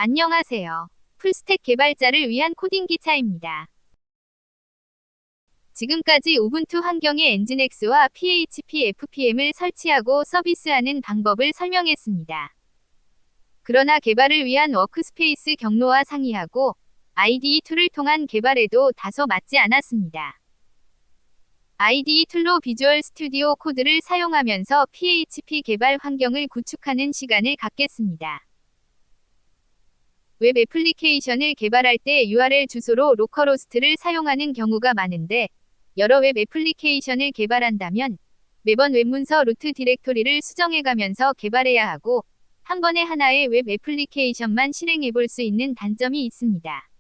안녕하세요. 풀스택 개발자를 위한 코딩 기차입니다. 지금까지 우분투 환경에 엔진엑스와 PHP FPM을 설치하고 서비스하는 방법을 설명했습니다. 그러나 개발을 위한 워크스페이스 경로와 상이하고 IDE 툴을 통한 개발에도 다소 맞지 않았습니다. IDE 툴로 비주얼 스튜디오 코드를 사용하면서 PHP 개발 환경을 구축하는 시간을 갖겠습니다. 웹 애플리케이션을 개발할 때 URL 주소로 로컬호스트를 사용하는 경우가 많은데, 여러 웹 애플리케이션을 개발한다면 매번 웹문서 루트 디렉토리를 수정해가면서 개발해야 하고, 한 번에 하나의 웹 애플리케이션만 실행해볼 수 있는 단점이 있습니다.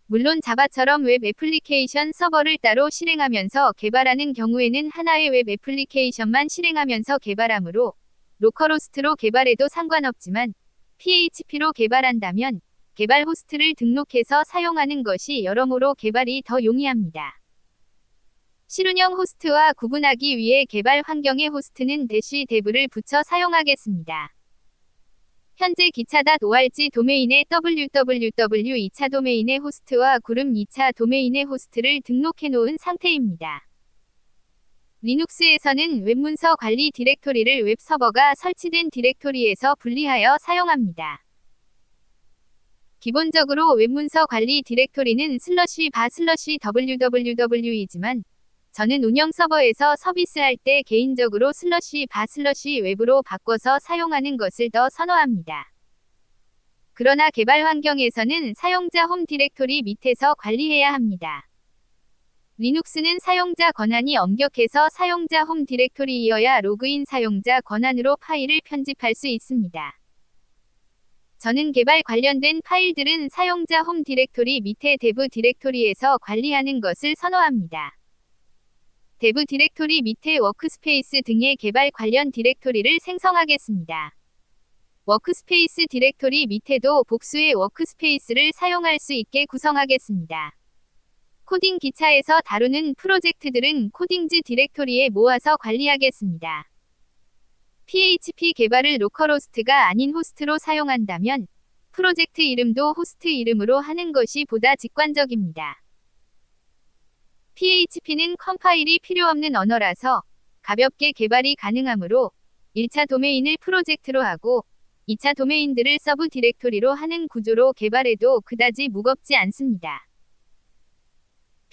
물론 자바처럼 웹 애플리케이션 서버를 따로 실행하면서 개발하는 경우에는 하나의 웹 애플리케이션만 실행하면서 개발하므로 로컬호스트로 개발해도 상관없지만, PHP로 개발한다면 개발 호스트를 등록해서 사용하는 것이 여러모로 개발이 더 용이합니다. 실운영 호스트와 구분하기 위해 개발 환경의 호스트는 -dev를 붙여 사용하겠습니다. 현재 기차.org 도메인의 www 2차 도메인의 호스트와 구름 2차 도메인의 호스트를 등록해 놓은 상태입니다. 리눅스에서는 웹문서 관리 디렉토리를 웹서버가 설치된 디렉토리에서 분리하여 사용합니다. 기본적으로 웹문서 관리 디렉토리는 /바/www이지만 저는 운영 서버에서 서비스할 때 개인적으로 /바/웹으로 바꿔서 사용하는 것을 더 선호합니다. 그러나 개발 환경에서는 사용자 홈 디렉토리 밑에서 관리해야 합니다. 리눅스는 사용자 권한이 엄격해서 사용자 홈 디렉토리이어야 로그인 사용자 권한으로 파일을 편집할 수 있습니다. 저는 개발 관련된 파일들은 사용자 홈 디렉토리 밑에 dev 디렉토리에서 관리하는 것을 선호합니다. dev 디렉토리 밑에 워크스페이스 등의 개발 관련 디렉토리를 생성하겠습니다. 워크스페이스 디렉토리 밑에도 복수의 워크스페이스를 사용할 수 있게 구성하겠습니다. 코딩 기차에서 다루는 프로젝트들은 코딩즈 디렉토리에 모아서 관리하겠습니다. PHP 개발을 로컬호스트가 아닌 호스트로 사용한다면 프로젝트 이름도 호스트 이름으로 하는 것이 보다 직관적입니다. PHP는 컴파일이 필요 없는 언어라서 가볍게 개발이 가능하므로 1차 도메인을 프로젝트로 하고 2차 도메인들을 서브 디렉토리로 하는 구조로 개발해도 그다지 무겁지 않습니다.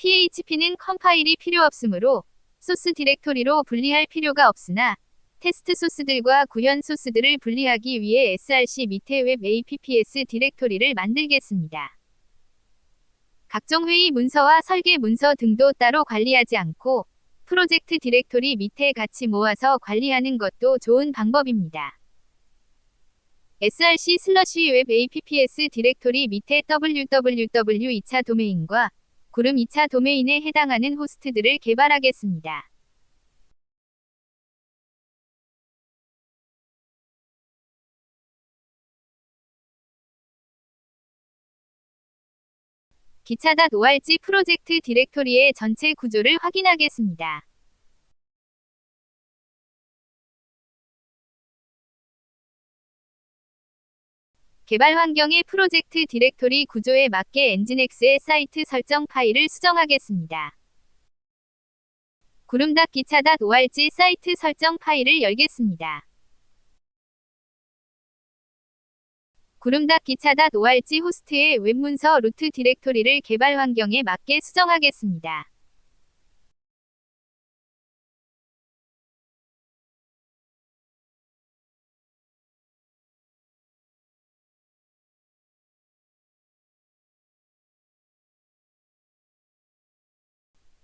PHP는 컴파일이 필요 없으므로 소스 디렉토리로 분리할 필요가 없으나 테스트 소스들과 구현 소스들을 분리하기 위해 src 밑에 웹 apps 디렉토리를 만들겠습니다. 각종 회의 문서와 설계 문서 등도 따로 관리하지 않고 프로젝트 디렉토리 밑에 같이 모아서 관리하는 것도 좋은 방법입니다. src/웹 apps 디렉토리 밑에 www 2차 도메인과 구름 2차 도메인에 해당하는 호스트들을 개발하겠습니다. 기차.org 프로젝트 디렉토리의 전체 구조를 확인하겠습니다. 개발 환경의 프로젝트 디렉토리 구조에 맞게 엔진엑스의 사이트 설정 파일을 수정하겠습니다. 구름.기차.org 사이트 설정 파일을 열겠습니다. 구름.기차.org 호스트의 웹문서 루트 디렉토리를 개발 환경에 맞게 수정하겠습니다.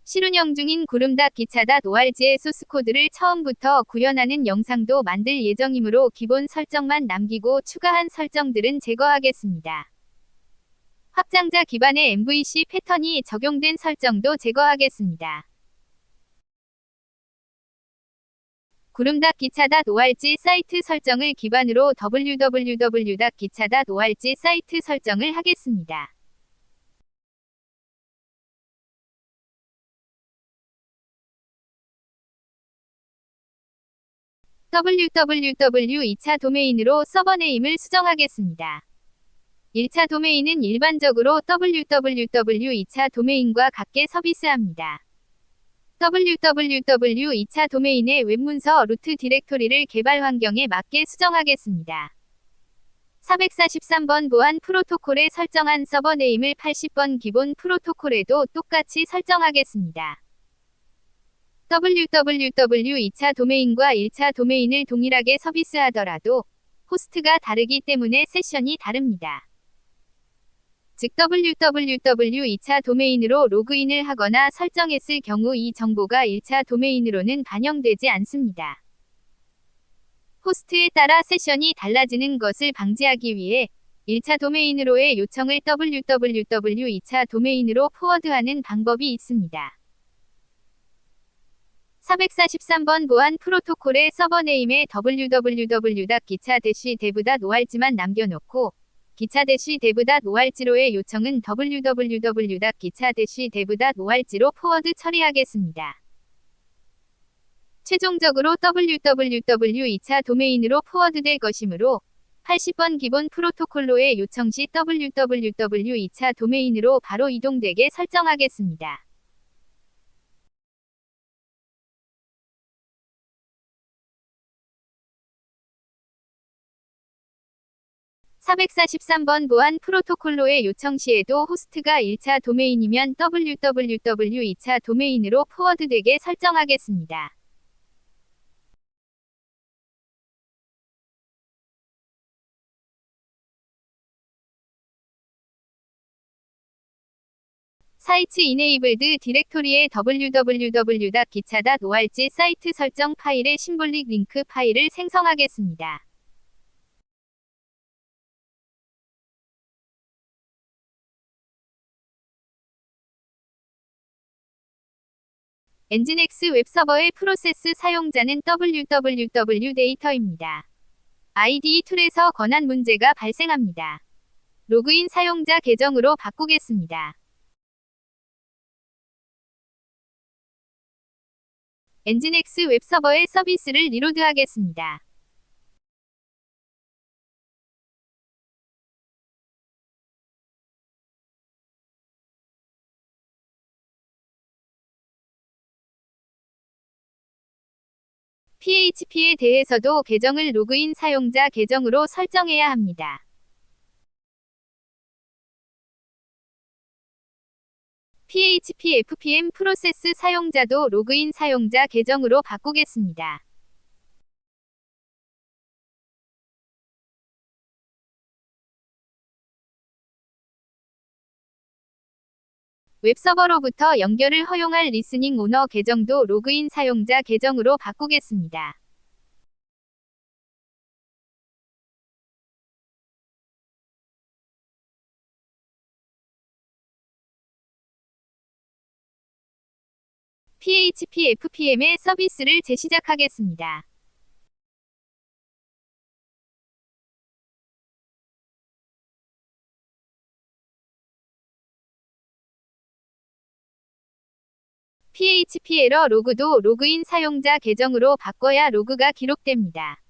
실운영 중인 구름.기차.org의 소스코드를 처음부터 구현하는 영상도 만들 예정이므로 기본 설정만 남기고 추가한 설정들은 제거하겠습니다. 확장자 기반의 MVC 패턴이 적용된 설정도 제거하겠습니다. 구름.기차.org 사이트 설정을 기반으로 www.기차.org 사이트 설정을 하겠습니다. www 2차 도메인으로 서버네임을 수정하겠습니다. 1차 도메인은 일반적으로 www 2차 도메인과 같게 서비스합니다. www 2차 도메인의 웹문서 루트 디렉토리를 개발 환경에 맞게 수정하겠습니다. 443번 보안 프로토콜에 설정한 서버네임을 80번 기본 프로토콜에도 똑같이 설정하겠습니다. www 2차 도메인과 1차 도메인을 동일하게 서비스하더라도 호스트가 다르기 때문에 세션이 다릅니다. 즉 www 2차 도메인으로 로그인을 하거나 설정했을 경우 이 정보가 1차 도메인으로는 반영되지 않습니다. 호스트에 따라 세션이 달라지는 것을 방지하기 위해 1차 도메인으로의 요청을 www 2차 도메인으로 포워드하는 방법이 있습니다. 443번 보안 프로토콜의 서버네임에 www.기차-dev.org만 남겨놓고 기차-dev.org로의 요청은 www.기차-dev.org로 포워드 처리하겠습니다. 최종적으로 www 2차 도메인으로 포워드될 것이므로 80번 기본 프로토콜로의 요청 시 www 2차 도메인으로 바로 이동되게 설정하겠습니다. (443번) 보안 프로토콜로의 요청 시에도 호스트가 1차 도메인이면 www 2차 도메인으로 포워드되게 설정하겠습니다. 사이트 이네이블드 디렉토리의 www.기차.org 사이트 설정 파일의 심볼릭 링크 파일을 생성하겠습니다. 엔진엑스 웹서버의 프로세스 사용자는 www 데이터입니다. IDE 툴에서 권한 문제가 발생합니다. 로그인 사용자 계정으로 바꾸겠습니다. 엔진엑스 웹서버의 서비스를 리로드하겠습니다. PHP에 대해서도 계정을 로그인 사용자 계정으로 설정해야 합니다. PHP FPM 프로세스 사용자도 로그인 사용자 계정으로 바꾸겠습니다. 웹서버로부터 연결을 허용할 리스닝 오너 계정도 로그인 사용자 계정으로 바꾸겠습니다. PHP FPM의 서비스를 재시작하겠습니다. PHP 에러 로그도 로그인 사용자 계정으로 바꿔야 로그가 기록됩니다.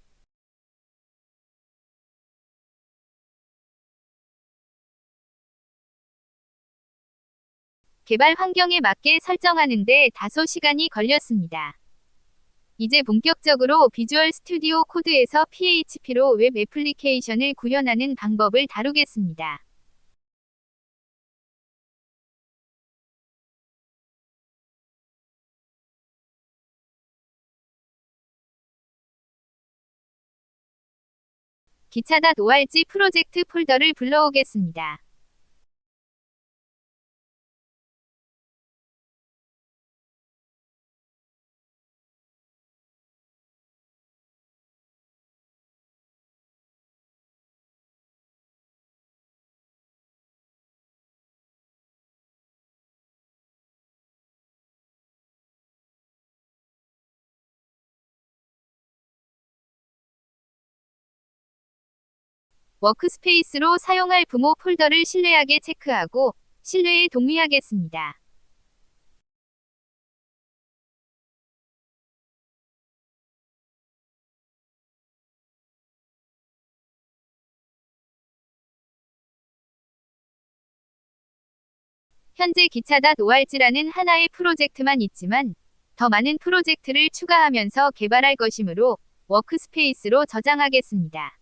개발 환경에 맞게 설정하는데 다소 시간이 걸렸습니다. 이제 본격적으로 비주얼 스튜디오 코드에서 PHP로 웹 애플리케이션을 구현하는 방법을 다루겠습니다. 기차.org 프로젝트 폴더를 불러오겠습니다. 워크스페이스로 사용할 부모 폴더를 신뢰하게 체크하고 신뢰에 동의하겠습니다. 현재 기차.org라는 하나의 프로젝트만 있지만 더 많은 프로젝트를 추가하면서 개발할 것이므로 워크스페이스로 저장하겠습니다.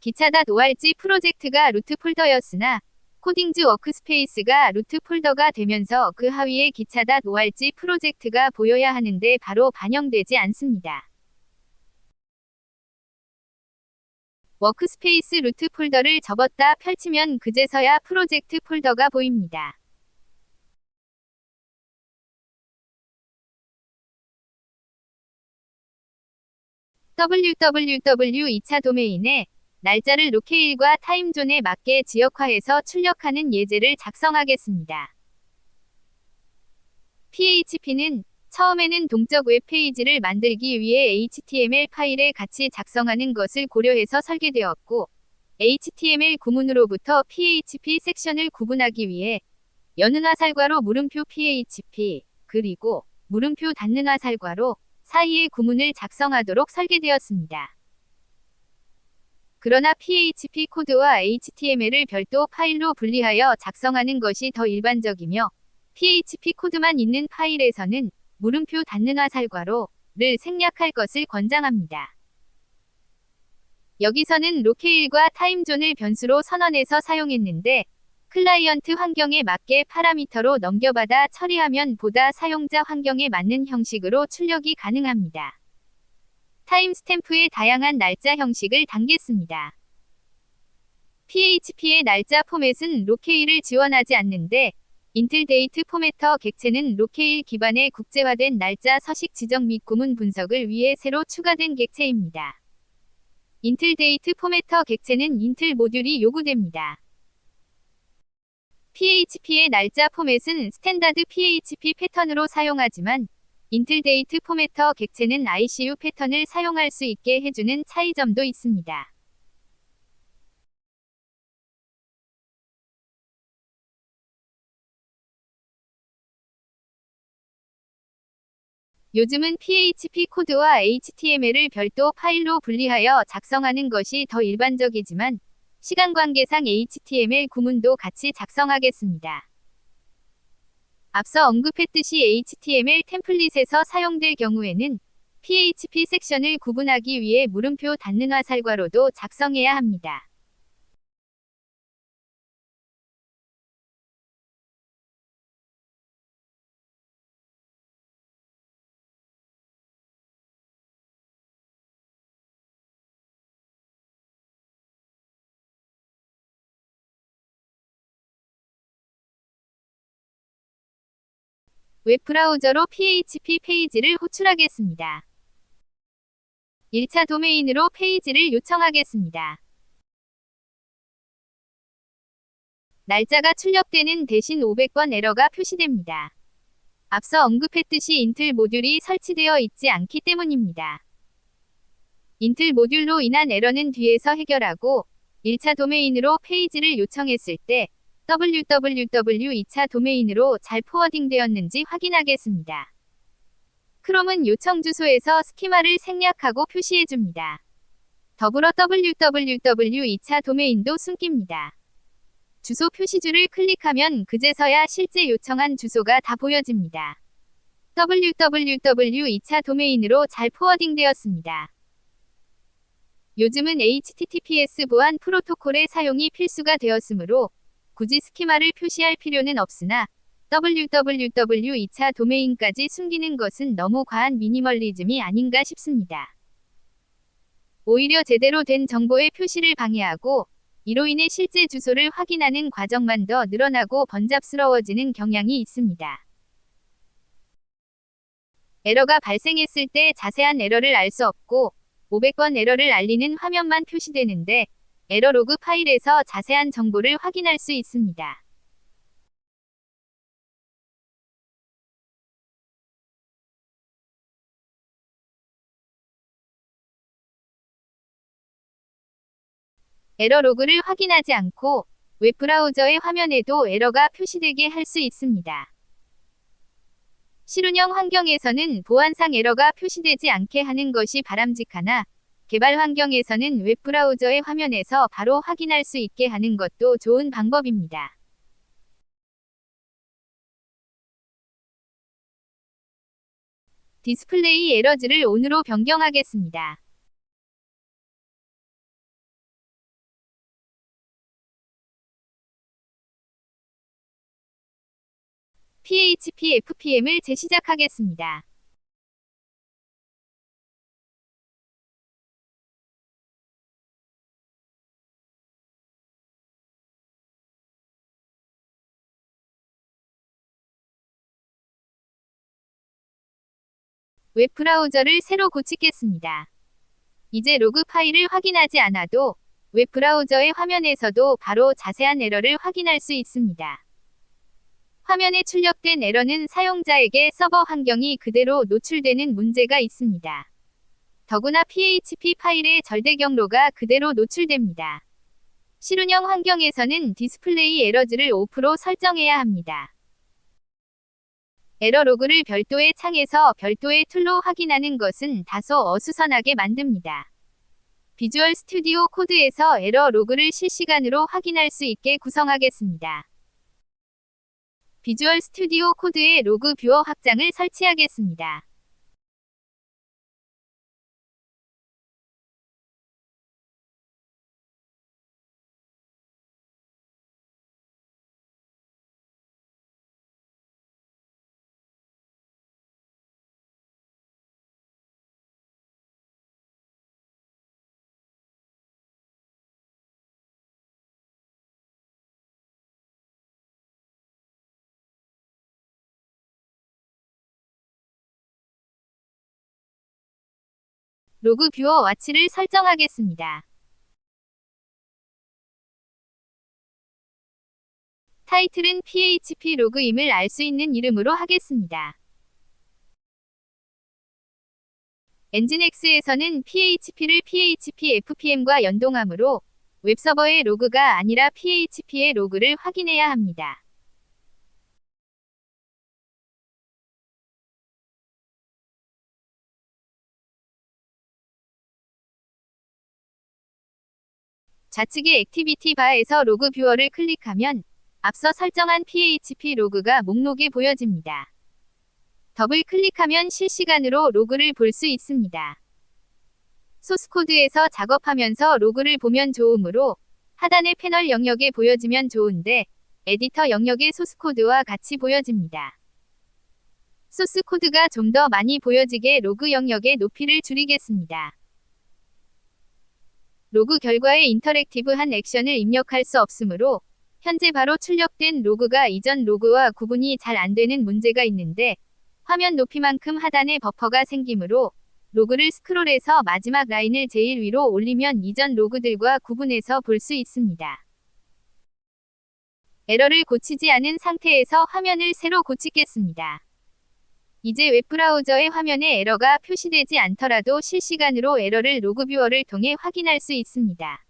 기차.org 프로젝트가 루트 폴더였으나 코딩즈 워크스페이스가 루트 폴더가 되면서 그 하위에 기차.org 프로젝트가 보여야 하는데 바로 반영되지 않습니다. 워크스페이스 루트 폴더를 접었다 펼치면 그제서야 프로젝트 폴더가 보입니다. www 2차 도메인에 날짜를 로케일과 타임존에 맞게 지역화해서 출력하는 예제를 작성하겠습니다. PHP는 처음에는 동적 웹페이지를 만들기 위해 HTML 파일에 같이 작성하는 것을 고려해서 설계되었고, HTML 구문으로부터 PHP 섹션을 구분하기 위해 여는하 살괄호 물음표 PHP, 그리고 물음표 닫는하 살괄호 사이의 구문을 작성하도록 설계되었습니다. 그러나 PHP 코드와 HTML을 별도 파일로 분리하여 작성하는 것이 더 일반적이며 PHP 코드만 있는 파일에서는 물음표 닫는하 살괄호를 생략할 것을 권장합니다. 여기서는 로케일과 타임존을 변수로 선언해서 사용했는데 클라이언트 환경에 맞게 파라미터로 넘겨받아 처리하면 보다 사용자 환경에 맞는 형식으로 출력이 가능합니다. 타임스탬프의 다양한 날짜 형식을 담겠습니다. PHP의 날짜 포맷은 로케일을 지원하지 않는데 인틀 데이트 포매터 객체는 로케일 기반의 국제화된 날짜 서식 지정 및 구문 분석을 위해 새로 추가된 객체입니다. 인틀 데이트 포매터 객체는 인틀 모듈이 요구됩니다. PHP의 날짜 포맷은 스탠다드 PHP 패턴으로 사용하지만 인틀 데이트 포매터 객체는 ICU 패턴을 사용할 수 있게 해주는 차이점도 있습니다. 요즘은 PHP 코드와 HTML을 별도 파일로 분리하여 작성하는 것이 더 일반적이지만 시간 관계상 HTML 구문도 같이 작성하겠습니다. 앞서 언급했듯이 HTML 템플릿에서 사용될 경우에는 PHP 섹션을 구분하기 위해 물음표 닫는하 살괄호도 작성해야 합니다. 웹브라우저로 PHP 페이지를 호출하겠습니다. 1차 도메인으로 페이지를 요청하겠습니다. 날짜가 출력되는 대신 500번 에러가 표시됩니다. 앞서 언급했듯이 인틀 모듈이 설치되어 있지 않기 때문입니다. 인틀 모듈로 인한 에러는 뒤에서 해결하고 1차 도메인으로 페이지를 요청했을 때 www 2차 도메인으로 잘 포워딩되었는지 확인하겠습니다. 크롬은 요청 주소에서 스키마를 생략하고 표시해줍니다. 더불어 www 2차 도메인도 숨깁니다. 주소 표시줄을 클릭하면 그제서야 실제 요청한 주소가 다 보여집니다. www 2차 도메인으로 잘 포워딩되었습니다. 요즘은 HTTPS 보안 프로토콜의 사용이 필수가 되었으므로 굳이 스키마를 표시할 필요는 없으나 www 2차 도메인까지 숨기는 것은 너무 과한 미니멀리즘이 아닌가 싶습니다. 오히려 제대로 된 정보의 표시를 방해하고 이로 인해 실제 주소를 확인하는 과정만 더 늘어나고 번잡스러워지는 경향이 있습니다. 에러가 발생했을 때 자세한 에러를 알 수 없고 500번 에러를 알리는 화면만 표시되는데 에러 로그 파일에서 자세한 정보를 확인할 수 있습니다. 에러 로그를 확인하지 않고 웹브라우저의 화면에도 에러가 표시되게 할 수 있습니다. 실운영 환경에서는 보안상 에러가 표시되지 않게 하는 것이 바람직하나 개발 환경에서는 웹브라우저의 화면에서 바로 확인할 수 있게 하는 것도 좋은 방법입니다. 디스플레이 에러즈를 ON으로 변경하겠습니다. PHP FPM을 재시작하겠습니다. 웹브라우저를 새로 고치겠습니다. 이제 로그 파일을 확인하지 않아도 웹브라우저의 화면에서도 바로 자세한 에러를 확인할 수 있습니다. 화면에 출력된 에러는 사용자에게 서버 환경이 그대로 노출되는 문제가 있습니다. 더구나 PHP 파일의 절대 경로가 그대로 노출됩니다. 실운영 환경에서는 디스플레이 에러즈를 오프로 설정해야 합니다. 에러 로그를 별도의 창에서 별도의 툴로 확인하는 것은 다소 어수선하게 만듭니다. 비주얼 스튜디오 코드에서 에러 로그를 실시간으로 확인할 수 있게 구성하겠습니다. 비주얼 스튜디오 코드에 로그 뷰어 확장을 설치하겠습니다. 로그 뷰어 와치를 설정하겠습니다. 타이틀은 PHP 로그임을 알 수 있는 이름으로 하겠습니다. 엔진X에서는 PHP를 PHP FPM과 연동하므로 웹서버의 로그가 아니라 PHP의 로그를 확인해야 합니다. 좌측의 액티비티 바에서 로그 뷰어를 클릭하면 앞서 설정한 PHP 로그가 목록에 보여집니다. 더블 클릭하면 실시간으로 로그를 볼 수 있습니다. 소스코드에서 작업하면서 로그를 보면 좋으므로 하단의 패널 영역에 보여지면 좋은데 에디터 영역의 소스코드와 같이 보여집니다. 소스코드가 좀 더 많이 보여지게 로그 영역의 높이를 줄이겠습니다. 로그 결과에 인터랙티브한 액션을 입력할 수 없으므로 현재 바로 출력된 로그가 이전 로그와 구분이 잘 안되는 문제가 있는데 화면 높이만큼 하단에 버퍼가 생기므로 로그를 스크롤해서 마지막 라인을 제일 위로 올리면 이전 로그들과 구분해서 볼 수 있습니다. 에러를 고치지 않은 상태에서 화면을 새로 고치겠습니다. 이제 웹브라우저의 화면에 에러가 표시되지 않더라도 실시간으로 에러를 로그 뷰어를 통해 확인할 수 있습니다.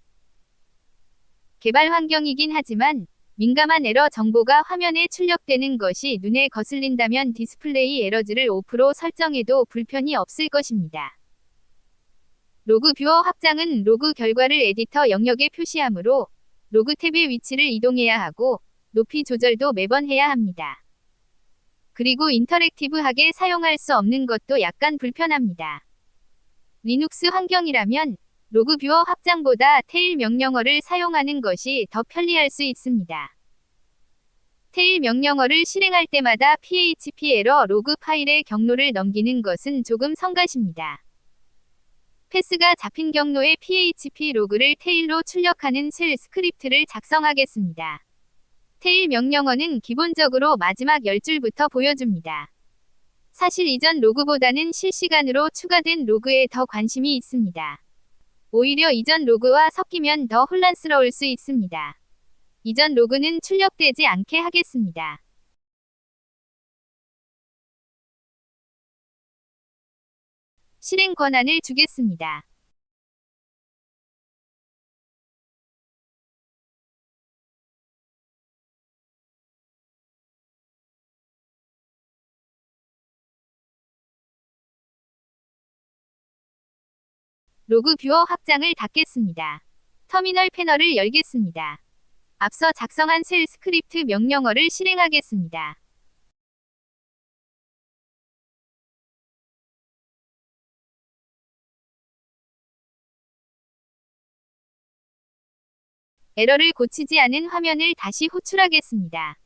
개발 환경이긴 하지만 민감한 에러 정보가 화면에 출력되는 것이 눈에 거슬린다면 디스플레이 에러즈를 오프로 설정해도 불편이 없을 것입니다. 로그 뷰어 확장은 로그 결과를 에디터 영역에 표시하므로 로그 탭의 위치를 이동해야 하고 높이 조절도 매번 해야 합니다. 그리고 인터랙티브하게 사용할 수 없는 것도 약간 불편합니다. 리눅스 환경이라면 로그 뷰어 확장보다 테일 명령어를 사용하는 것이 더 편리할 수 있습니다. 테일 명령어를 실행할 때마다 PHP 에러 로그 파일의 경로를 넘기는 것은 조금 성가십니다. 패스가 잡힌 경로의 PHP 로그를 테일로 출력하는 쉘 스크립트를 작성하겠습니다. 테일 명령어는 기본적으로 마지막 10줄부터 보여줍니다. 사실 이전 로그보다는 실시간으로 추가된 로그에 더 관심이 있습니다. 오히려 이전 로그와 섞이면 더 혼란스러울 수 있습니다. 이전 로그는 출력되지 않게 하겠습니다. 실행 권한을 주겠습니다. 로그 뷰어 확장을 닫겠습니다. 터미널 패널을 열겠습니다. 앞서 작성한 쉘 스크립트 명령어를 실행하겠습니다. 에러를 고치지 않은 화면을 다시 호출하겠습니다.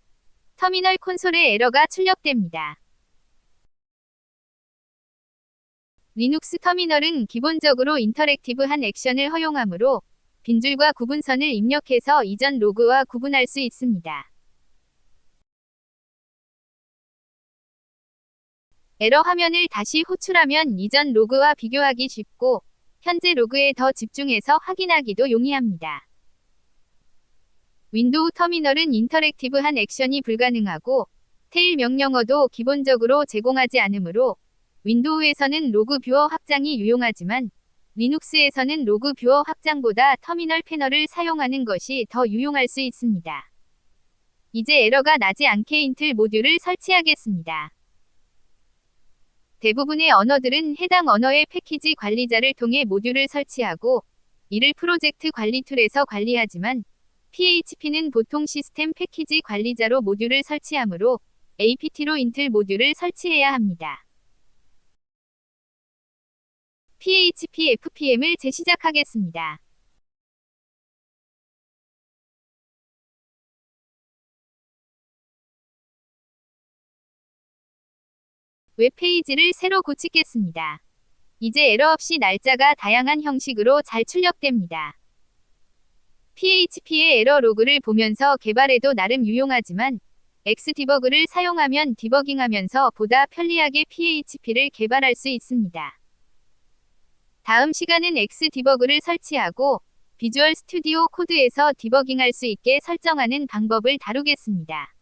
터미널 콘솔에 에러가 출력됩니다. 리눅스 터미널은 기본적으로 인터랙티브한 액션을 허용하므로 빈줄과 구분선을 입력해서 이전 로그와 구분할 수 있습니다. 에러 화면을 다시 호출하면 이전 로그와 비교하기 쉽고 현재 로그에 더 집중해서 확인하기도 용이합니다. 윈도우 터미널은 인터랙티브한 액션이 불가능하고 테일 명령어도 기본적으로 제공하지 않으므로 윈도우에서는 로그 뷰어 확장이 유용하지만 리눅스에서는 로그 뷰어 확장보다 터미널 패널을 사용하는 것이 더 유용할 수 있습니다. 이제 에러가 나지 않게 인틀 모듈을 설치하겠습니다. 대부분의 언어들은 해당 언어의 패키지 관리자를 통해 모듈을 설치하고 이를 프로젝트 관리 툴에서 관리하지만 PHP는 보통 시스템 패키지 관리자로 모듈을 설치하므로 apt로 인틀 모듈을 설치해야 합니다. PHP FPM을 재시작하겠습니다. 웹페이지를 새로 고치겠습니다. 이제 에러 없이 날짜가 다양한 형식으로 잘 출력됩니다. PHP의 에러 로그를 보면서 개발해도 나름 유용하지만 X디버그를 사용하면 디버깅하면서 보다 편리하게 PHP를 개발할 수 있습니다. 다음 시간은 X디버그를 설치하고 비주얼 스튜디오 코드에서 디버깅할 수 있게 설정하는 방법을 다루겠습니다.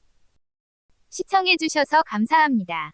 시청해주셔서 감사합니다.